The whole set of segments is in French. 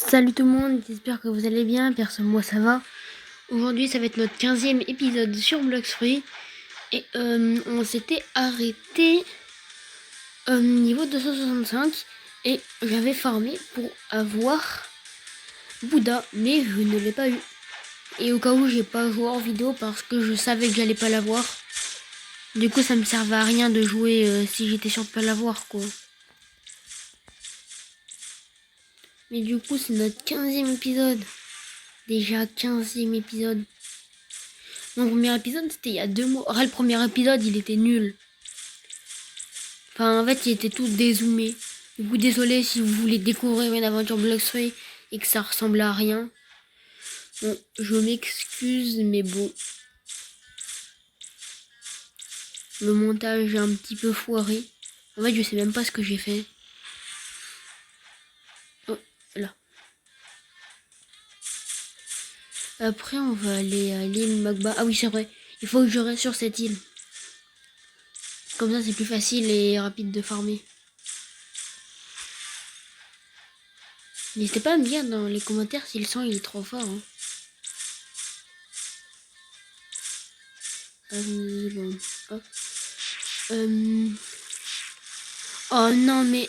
Salut tout le monde, j'espère que vous allez bien, perso moi ça va. Aujourd'hui ça va être notre 15e épisode sur Bloxfruit. Et on s'était arrêté niveau 265 et j'avais farmé pour avoir Bouddha, mais je ne l'ai pas eu. Et au cas où j'ai pas joué en vidéo parce que je savais que j'allais pas l'avoir. Du coup ça me servait à rien de jouer si j'étais sûr de pas l'avoir quoi. Mais du coup c'est notre 15e épisode. Déjà 15e épisode. Mon premier épisode, c'était il y a 2 mois. Le premier épisode, il était nul. Enfin, en fait, il était tout dézoomé. Du coup, désolé si vous voulez découvrir une aventure Bloxfruit et que ça ressemble à rien. Bon, je m'excuse, mais bon. Le montage est un petit peu foiré. En fait, je sais même pas ce que j'ai fait. Oh, là. Après, on va aller à l'île Magba. Ah oui, c'est vrai. Il faut que je reste sur cette île. Comme ça, c'est plus facile et rapide de farmer. N'hésitez pas à me dire dans les commentaires si le son il est trop fort. Hein. Hop. Oh non, mais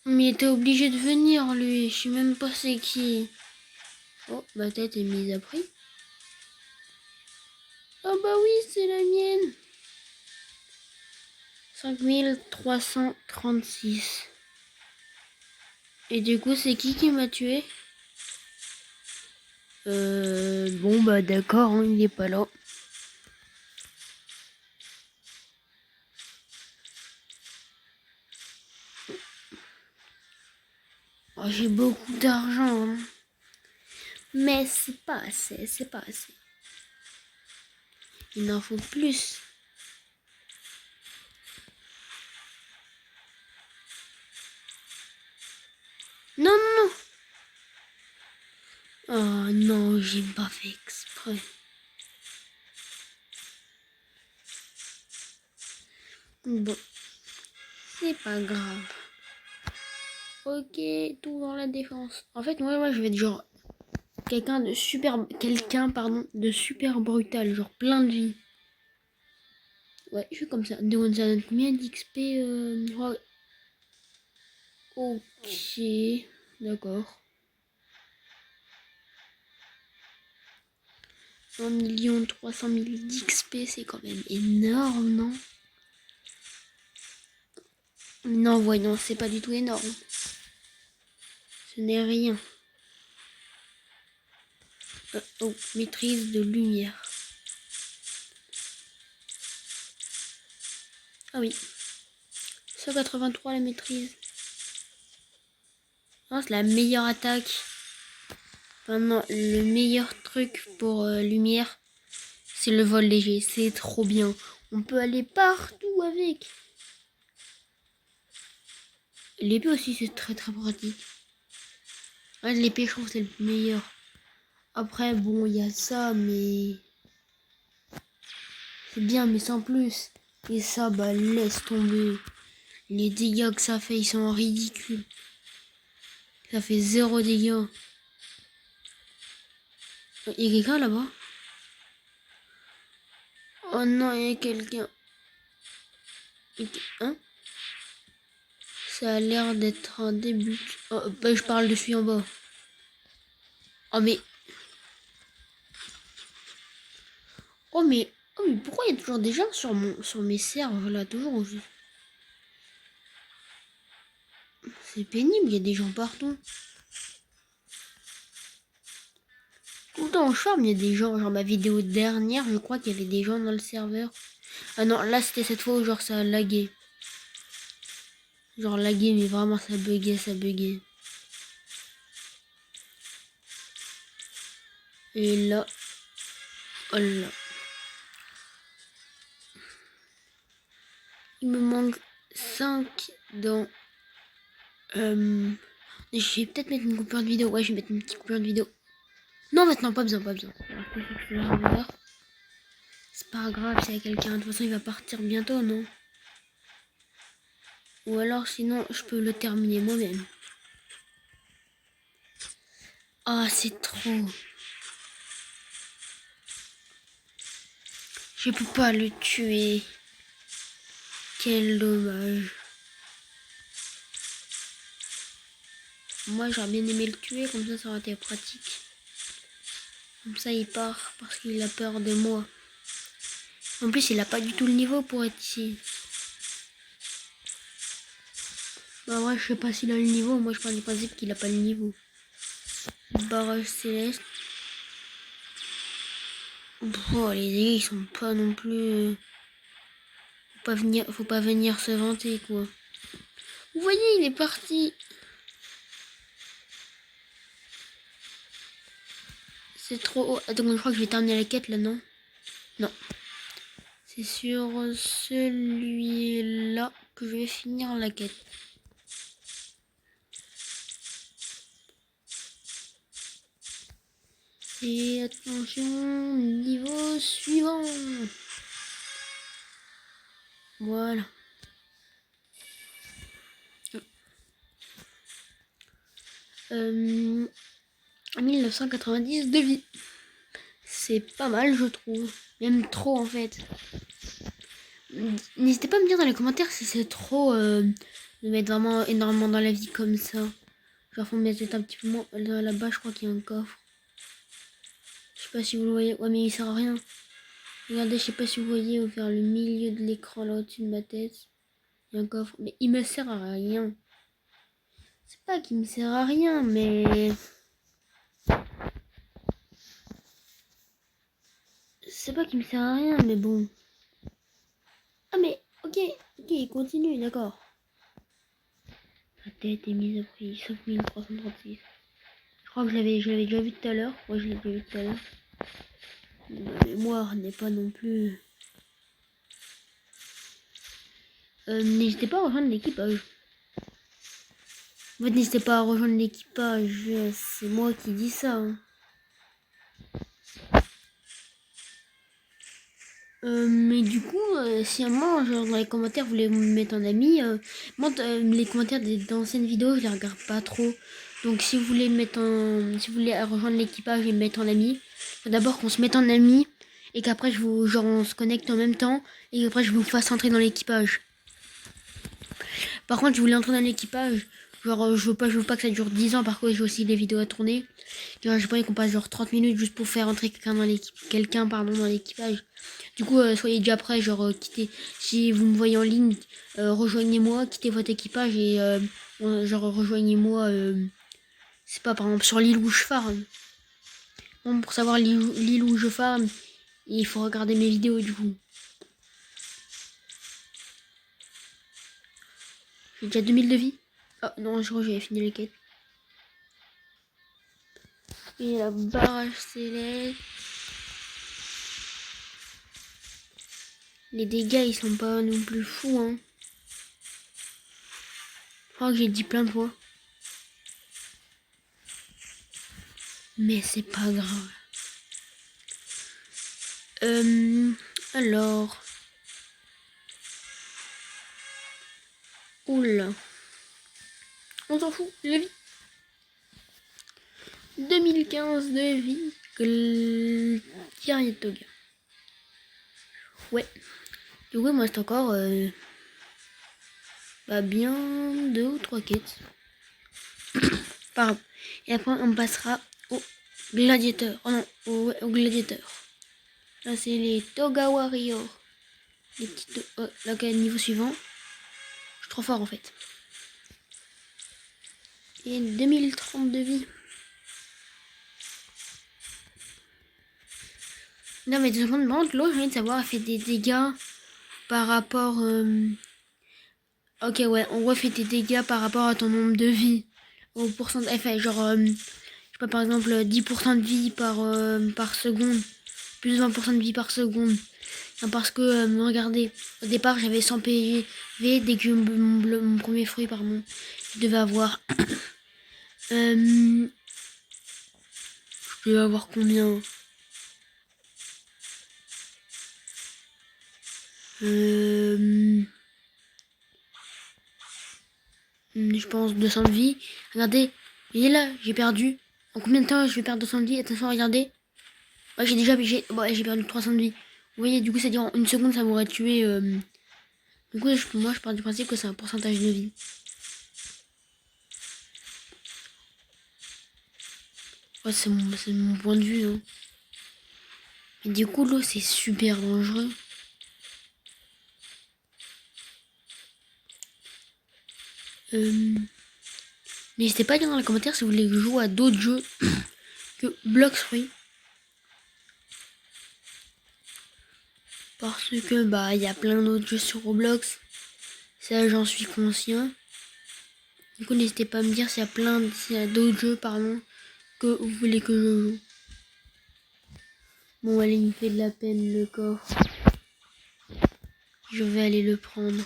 il était obligé de venir, lui. Je sais même pas c'est qui. Oh, ma tête est mise à prix. Oh bah oui, c'est la mienne. 5336. Et du coup, c'est qui m'a tué? Bon bah d'accord, hein, il est pas là. Oh, j'ai beaucoup d'argent. Hein. Mais c'est pas assez, c'est pas assez. Il en faut plus. Non, non, non. Oh non, j'ai pas fait exprès. Bon, c'est pas grave. Ok, tout dans la défense. En fait, moi je vais être genre quelqu'un de super brutal, genre plein de vie. Ouais, je suis comme ça. Donc ça donne combien d'XP ouais. Ok, d'accord. 1 300 000 d'XP, c'est quand même énorme, non? Non, voyons, c'est pas du tout énorme. Ce n'est rien. Oh, maîtrise de lumière. Ah oui. 183 la maîtrise. Oh, c'est la meilleure attaque. Enfin non, le meilleur truc pour lumière, c'est le vol léger. C'est trop bien. On peut aller partout avec. L'épée aussi, c'est très très pratique. Ouais, l'épée, je trouve c'est le meilleur. Après, bon, il y a ça, mais... C'est bien, mais sans plus. Et ça, bah, laisse tomber. Les dégâts que ça fait, ils sont ridicules. Ça fait 0 dégâts. Il y a quelqu'un là-bas? Oh non, il y a quelqu'un. Hein? Ça a l'air d'être un début. Oh, bah, je parle de celui en bas. Oh mais... Oh mais... Oh mais pourquoi il y a toujours des gens sur mes serveurs là? Toujours. C'est pénible, il y a des gens partout. Tout le temps je farm, il y a des gens. Genre ma vidéo dernière, je crois qu'il y avait des gens dans le serveur. Ah non, là c'était cette fois où genre ça a lagué. Genre lagué, mais vraiment ça buguait, ça buguait. Et là... Oh là. Il me manque 5 dans... Je vais peut-être mettre une coupure de vidéo. Ouais, je vais mettre une petite coupure de vidéo. Non, maintenant, pas besoin, pas besoin. C'est pas grave s'il y a quelqu'un. De toute façon, il va partir bientôt, non? Ou alors, sinon, je peux le terminer moi-même. Ah, c'est trop. Je peux pas le tuer. Quel dommage. Moi, j'aurais bien aimé le tuer, comme ça aurait été pratique. Comme ça, il part parce qu'il a peur de moi. En plus, il a pas du tout le niveau pour être ici. Bah ouais, je sais pas s'il a le niveau. Moi, je pars du principe qu'il a pas le niveau. Barrage céleste. Oh, les dégâts, ils sont pas non plus... Faut pas venir se vanter, quoi. Vous voyez, il est parti. C'est trop haut. Attends, je crois que je vais terminer la quête, là, non? Non. C'est sur celui-là que je vais finir la quête. Et attention, niveau suivant. Voilà. 1990 de vie. C'est pas mal, je trouve. Même trop, en fait. N'hésitez pas à me dire dans les commentaires si c'est trop de mettre vraiment énormément dans la vie comme ça. Genre, faut mettre un petit peu moins. Là-bas, je crois qu'il y a un coffre. Je sais pas si vous le voyez. Ouais, mais il sert à rien. Regardez, je sais pas si vous voyez vers le milieu de l'écran, là au-dessus de ma tête. Il y a un coffre. Mais il me sert à rien. C'est pas qu'il me sert à rien, mais... C'est pas qu'il me sert à rien, mais bon. Ah, mais, ok, il continue, d'accord. La tête est mise à prix, sauf 1336. Je crois que je l'avais déjà vu tout à l'heure. Ouais, je l'ai déjà vu tout à l'heure. Ma mémoire n'est pas non plus... n'hésitez pas à rejoindre l'équipage. En fait, n'hésitez pas à rejoindre l'équipage. C'est moi qui dis ça. Hein. Mais du coup, si à un moment, genre, dans les commentaires, vous voulez me mettre en ami, moi, les commentaires d'anciennes vidéos, je les regarde pas trop. Donc, si vous voulez mettre si vous voulez rejoindre l'équipage et me mettre en ami, faut d'abord qu'on se mette en ami et qu'après, genre, on se connecte en même temps et qu'après, je vous fasse entrer dans l'équipage. Par contre, je voulais entrer dans l'équipage. Genre, je veux pas que ça dure 10 ans. Par contre, j'ai aussi des vidéos à tourner. Genre, j'ai pas envie qu'on passe genre 30 minutes juste pour faire entrer quelqu'un dans l'équipage. Du coup, soyez déjà prêts. Genre, quittez. Si vous me voyez en ligne, rejoignez-moi, quittez votre équipage et genre, rejoignez-moi. C'est pas par exemple sur l'île où je farm. Bon, pour savoir l'île où je farm, il faut regarder mes vidéos du coup. J'ai déjà 2000 de vie. Oh non, je crois que j'avais fini les quêtes. Et la barrage céleste. Les dégâts, ils sont pas non plus fous, hein. Je crois que j'ai dit plein de fois. Mais c'est pas grave. Alors. Oula. On s'en fout, la vie. 2015 de vie. Guerrier de Toga. Ouais. Du coup, il me reste encore bien 2 ou 3 quêtes. Pardon. Et après, on passera au gladiateur. Oh non, au gladiateur. Là, c'est les Toga Warriors. Les petits là, niveau suivant. Je suis trop fort en fait. Et 2030 de vie. Non, mais 2 secondes, l'autre, j'ai envie de savoir, elle fait des dégâts par rapport. Ok, ouais, on refait des dégâts par rapport à ton nombre de vie. Au pourcentage. Elle fait genre, je sais pas, par exemple, 10% de vie par seconde. Plus de 20% de vie par seconde. Non, parce que, regardez, au départ, j'avais 100 PV. Dès que mon premier fruit, pardon, je devais avoir. Je devais avoir combien? Je pense 200 de vie. Regardez, il est là, j'ai perdu En combien de temps je vais perdre 200 de vie? Attention, regardez. Ouais, j'ai perdu 300 de vie. Vous voyez, du coup, c'est-à-dire en une seconde, ça m'aurait tué. Du coup, moi, je pars du principe que c'est un pourcentage de vie. Ouais, c'est mon point de vue. Hein. Mais du coup, l'eau, c'est super dangereux. N'hésitez pas à dire dans les commentaires si vous voulez que je joue à d'autres jeux que Blox Fruit. Parce que, bah, il y a plein d'autres jeux sur Roblox. Ça, j'en suis conscient. Du coup, n'hésitez pas à me dire s'il y a d'autres jeux, pardon, que vous voulez que je joue. Bon, allez, il me fait de la peine le coffre. Je vais aller le prendre.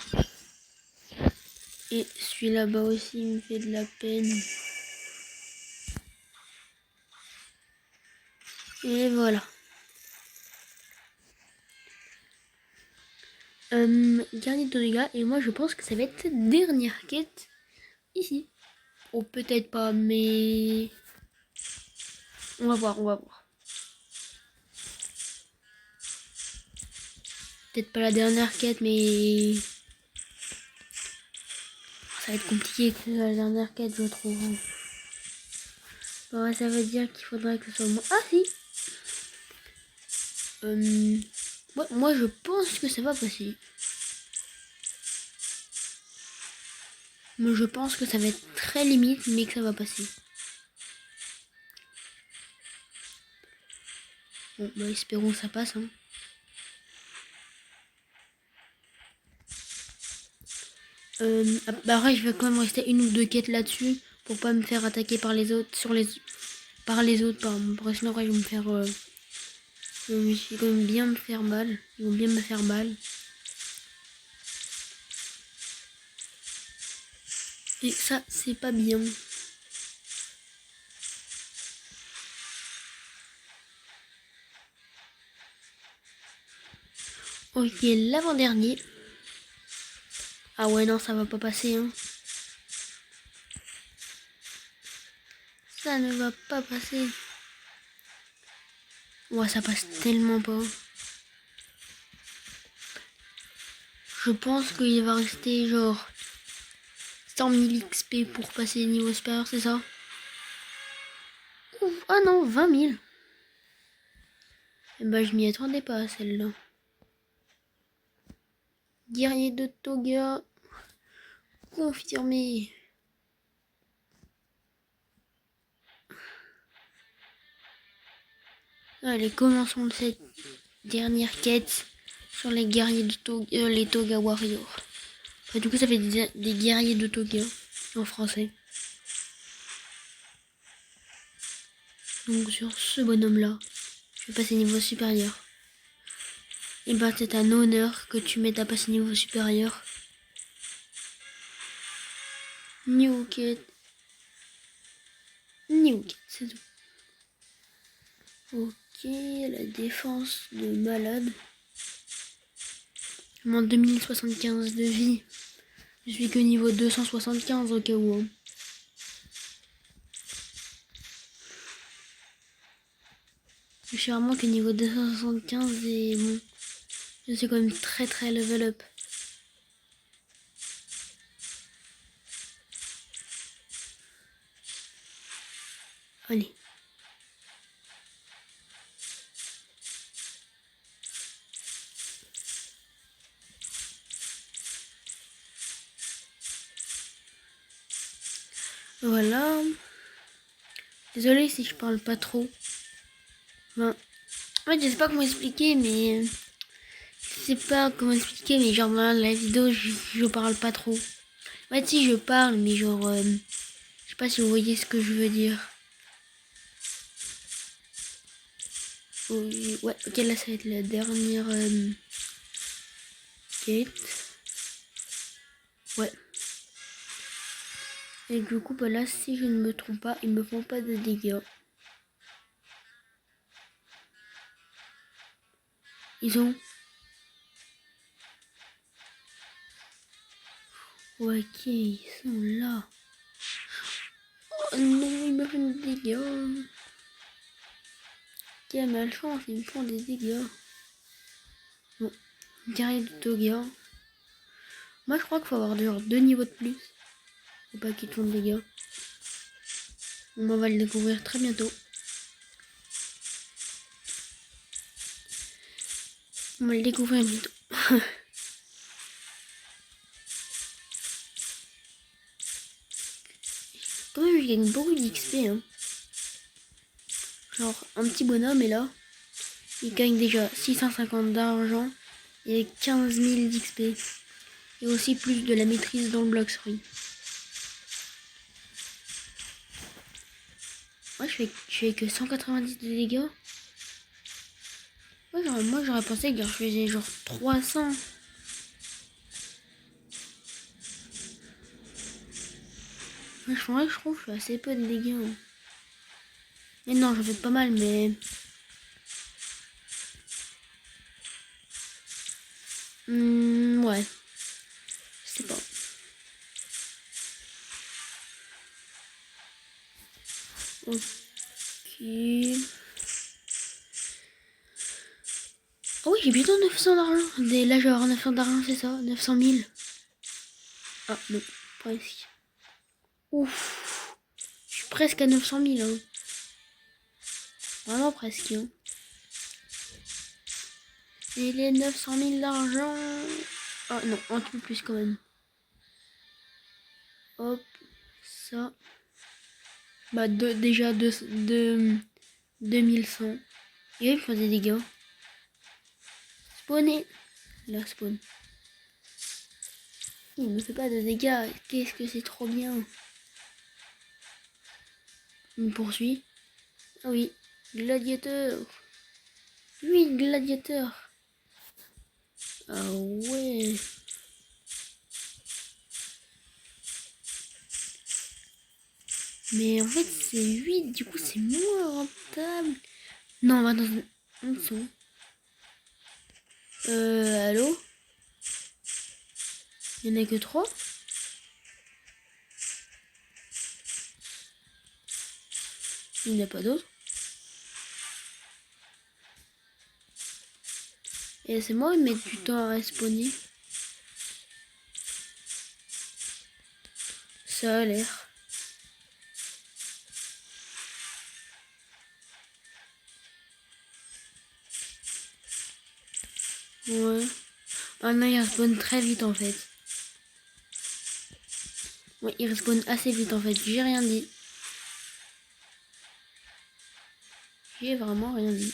Et celui là-bas aussi, il me fait de la peine. Et voilà. Dernier de dégâts. Et moi, je pense que ça va être dernière quête ici. Ou peut-être pas, mais... On va voir, on va voir. Peut-être pas la dernière quête, mais... Ça va être compliqué que la dernière quête, je trouve. Bon, ça veut dire qu'il faudra que ce soit moi. Ah si. Ouais, moi, je pense que ça va passer. Mais je pense que ça va être très limite, mais que ça va passer. Bon, bah espérons que ça passe. Hein. Bah après, je vais quand même rester une ou deux quêtes là-dessus pour pas me faire attaquer par les autres, par les autres, pardon. Parce que sinon après, je vais me faire, ils vont bien me faire mal. Ils vont bien me faire mal. Et ça, c'est pas bien. Ok, l'avant-dernier. Ah ouais, non, ça va pas passer, hein. Ça ne va pas passer. Ouais, ça passe tellement pas. Je pense qu'il va rester genre 100 000 XP pour passer niveau supérieur, c'est ça? Ouf, ah non, 20 000. Eh ben, je m'y attendais pas à celle-là. Guerrier de Toga. Confirmé. Allez, commençons cette dernière quête sur les guerriers de Toga, les Toga Warriors. Enfin, du coup, ça fait des guerriers de Toga en français. Donc, sur ce bonhomme-là, je vais passer niveau supérieur. Et ben, c'est un honneur que tu m'aides à passer niveau supérieur. New quête. New quête, c'est tout. Ok, la défense de malade. Moins 2075 de vie. Je suis que niveau 275 au cas où. Hein. Je suis vraiment que niveau 275 et bon. Je suis quand même très très level up. Allez. Voilà. Désolée si je parle pas trop. Enfin, en fait, je sais pas comment expliquer, mais... Je sais pas comment expliquer, mais genre, dans la vidéo, je parle pas trop. En fait, si je parle, mais genre... je sais pas si vous voyez ce que je veux dire. Ouais, ok, là, ça va être la dernière... quête. Ouais. Et du coup, bah là, si je ne me trompe pas, ils me font pas de dégâts. Ils ont... Ok, ils sont là. Oh non, ils me font des dégâts. Quelle malchance, ils me font des dégâts. Bon, guerrier de Toga. Moi je crois qu'il faut avoir genre 2 niveaux de plus. Faut pas qu'ils font de dégâts. On va le découvrir très bientôt. On va le découvrir bientôt. Quand même, je gagne beaucoup d'XP. Hein. Genre, un petit bonhomme est là. Il gagne déjà 650 d'argent et 15 000 d'XP. Et aussi plus de la maîtrise dans le Bloxroy. Moi, je fais que 190 de dégâts. Ouais, genre, moi, j'aurais pensé que je faisais genre 300. Ouais, je trouve que je fais assez peu de dégâts. Hein. Mais non, j'en fais pas mal, mais... ouais. Je sais pas. Ok. Oh oui, j'ai bientôt 900 d'argent. Là, je vais avoir 900 d'argent, c'est ça? 900 000. Ah, non, presque. Ouf. Je suis presque à 900 000. Hein. Vraiment presque. Hein. Et les 900 000 d'argent... Ah non, un peu plus quand même. Hop, ça. Bah, déjà 2100. Et il faut des dégâts. Spawner. Là, spawn. Il ne fait pas de dégâts. Qu'est-ce que c'est trop bien. Il me poursuit. Ah oui, gladiateur. Oui, gladiateur. Ah ouais. Mais en fait, c'est 8. Du coup, c'est moins rentable. Non, on va dans une dessous. Allô? Il n'y en a que 3? Il n'y en a pas d'autres. Et c'est moi, ils mettent du temps à respawner. Ça a l'air. Ouais. Ah non, il respawn très vite en fait. Ouais, il respawn assez vite en fait. J'ai rien dit. J'ai vraiment rien dit.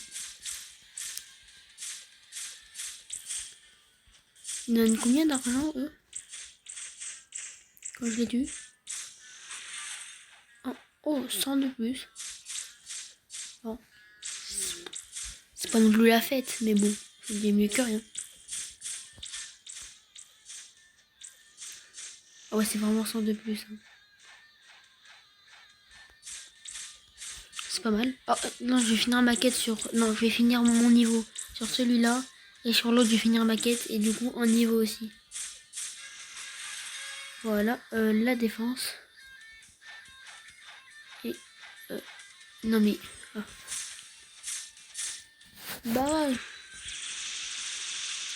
Ils donnent combien d'argent eux? Quand je l'ai tue? Oh, 100 de plus. Bon. C'est pas non plus la fête, mais bon, c'est bien mieux que rien. Ah ouais, c'est vraiment 100 de plus. Hein. C'est pas mal. Oh, non, je vais finir ma quête sur... Non, je vais finir mon niveau sur celui-là. Et sur l'autre, je vais finir ma quête. Et du coup, en niveau aussi. Voilà, la défense. Et... non mais... Ah. Bah ouais.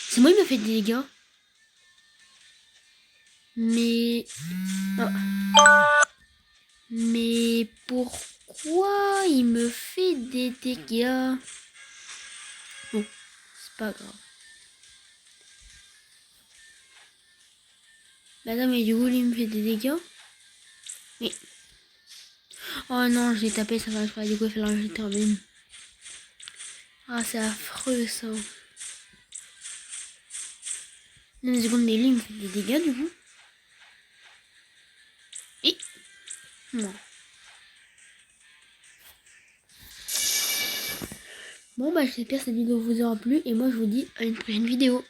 C'est moi qui m'a fait des dégâts. Mais... Oh. Mais pourquoi il me fait des dégâts? Bon, c'est pas grave. Bah non, mais du coup, il me fait des dégâts. Mais... oh non, je l'ai tapé, ça va pas. Du coup, il fallait que je termine. Ah, c'est affreux, ça. Non, seconde, mais lui, il me fait des dégâts, du coup. Et... non. Bon, bah, j'espère que cette vidéo vous aura plu. Et moi, je vous dis à une prochaine vidéo.